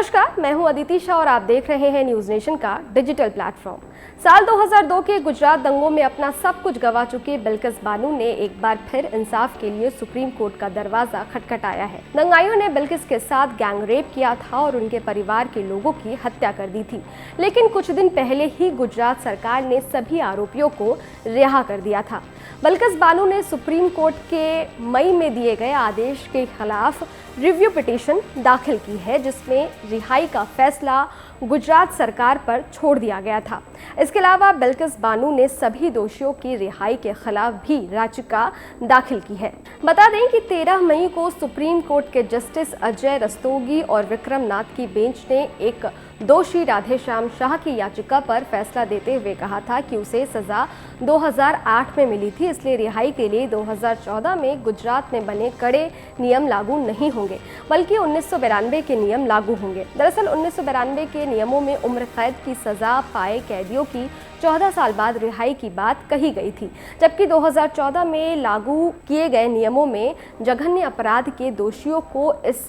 नमस्कार, मैं हूं अदिति शाह और आप देख रहे हैं न्यूज नेशन का डिजिटल प्लेटफॉर्म। साल 2002 के गुजरात दंगों में अपना सब कुछ गंवा चुके बिल्किस बानो ने एक बार फिर इंसाफ के लिए सुप्रीम कोर्ट का दरवाजा खटखटाया है। दंगाइयों ने बिल्किस के साथ गैंग रेप किया था और उनके परिवार के लोगों की हत्या कर दी थी, लेकिन कुछ दिन पहले ही गुजरात सरकार ने सभी आरोपियों को रिहा कर दिया था। बिल्किस बानो ने सुप्रीम कोर्ट के मई में दिए गए आदेश के खिलाफ रिव्यू पिटीशन दाखिल की है, जिसमें रिहाई का फैसला गुजरात सरकार पर छोड़ दिया गया था। इसके अलावा बिल्किस बानो ने सभी दोषियों की रिहाई के खिलाफ भी याचिका दाखिल की है। बता दें कि 13 मई को सुप्रीम कोर्ट के जस्टिस अजय रस्तोगी और विक्रम नाथ की बेंच ने एक दोषी राधेश्याम शाह की याचिका पर फैसला देते हुए कहा था कि उसे सजा 2008 में मिली थी, इसलिए रिहाई के लिए 2014 में गुजरात में बने कड़े नियम लागू नहीं होंगे, बल्कि 1992 के नियम लागू होंगे। दरअसल 1992 के नियमों में उम्र कैद की सजा पाए कैदियों की 14 साल बाद रिहाई की बात कही गई थी, जबकि 2014 में लागू किए गए नियमों में जघन्य अपराध के दोषियों को इस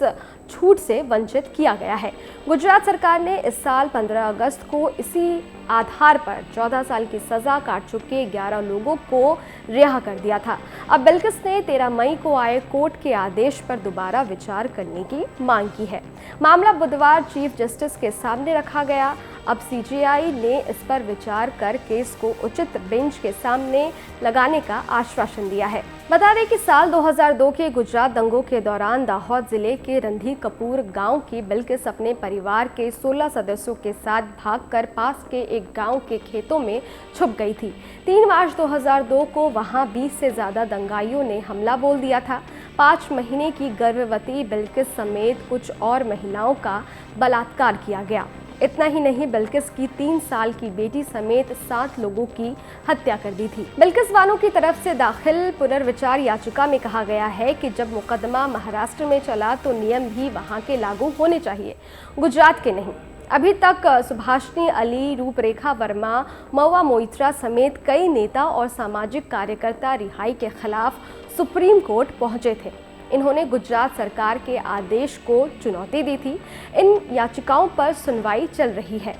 छूट से वंचित किया गया है। गुजरात सरकार ने इस साल 15 अगस्त को इसी आधार पर 14 साल की सजा काट चुके 11 लोगों को रिहा कर दिया था। अब बिल्किस ने 13 मई को आए कोर्ट के आदेश पर दोबारा विचार करने की मांग की है। मामला बुधवार चीफ जस्टिस के सामने रखा गया। अब सीजेआई ने इस पर विचार कर केस को उचित बेंच के सामने लगाने का आश्वासन दिया है। बता दें कि साल 2002 के गुजरात दंगों के दौरान दाहोद जिले के रंधी कपूर गांव की बिल्किस अपने परिवार के 16 सदस्यों के साथ भागकर पास के एक गांव के खेतों में छुप गई थी। 3 मार्च 2002 को वहां 20 से ज्यादा दंगाइयों ने हमला बोल दिया था। 5 महीने की गर्भवती बिल्किस समेत कुछ और महिलाओं का बलात्कार किया गया। इतना ही नहीं, बिल्किस की 3 साल की बेटी समेत 7 लोगों की हत्या कर दी थी। बिल्किस बानो की तरफ से दाखिल पुनर्विचार याचिका में कहा गया है कि जब मुकदमा महाराष्ट्र में चला तो नियम भी वहां के लागू होने चाहिए, गुजरात के नहीं। अभी तक सुभाषिनी अली, रूपरेखा वर्मा, महुआ मोइत्रा समेत कई नेता और सामाजिक कार्यकर्ता रिहाई के खिलाफ सुप्रीम कोर्ट पहुंचे थे। इन्होंने गुजरात सरकार के आदेश को चुनौती दी थी। इन याचिकाओं पर सुनवाई चल रही है।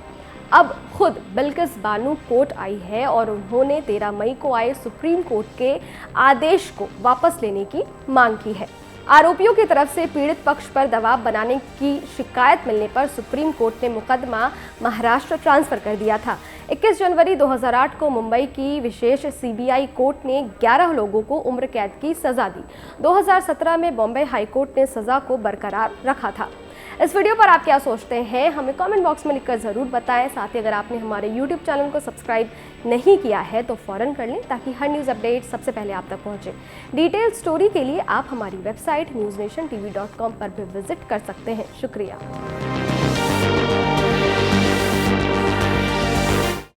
अब खुद बिल्किस बानो कोर्ट आई है और उन्होंने 13 मई को आए सुप्रीम कोर्ट के आदेश को वापस लेने की मांग की है। आरोपियों की तरफ से पीड़ित पक्ष पर दबाव बनाने की शिकायत मिलने पर सुप्रीम कोर्ट ने मुकदमा महाराष्ट्र ट्रांसफर कर दिया था। 21 जनवरी 2008 को मुंबई की विशेष सीबीआई कोर्ट ने 11 लोगों को उम्र कैद की सजा दी। 2017 में बॉम्बे हाई कोर्ट ने सजा को बरकरार रखा था। इस वीडियो पर आप क्या सोचते हैं, हमें कमेंट बॉक्स में लिखकर ज़रूर बताएं। साथ ही अगर आपने हमारे YouTube चैनल को सब्सक्राइब नहीं किया है तो फ़ौरन कर लें, ताकि हर न्यूज़ अपडेट सबसे पहले आप तक पहुंचे। डिटेल स्टोरी के लिए आप हमारी वेबसाइट newsnationtv.com पर भी विजिट कर सकते हैं। शुक्रिया।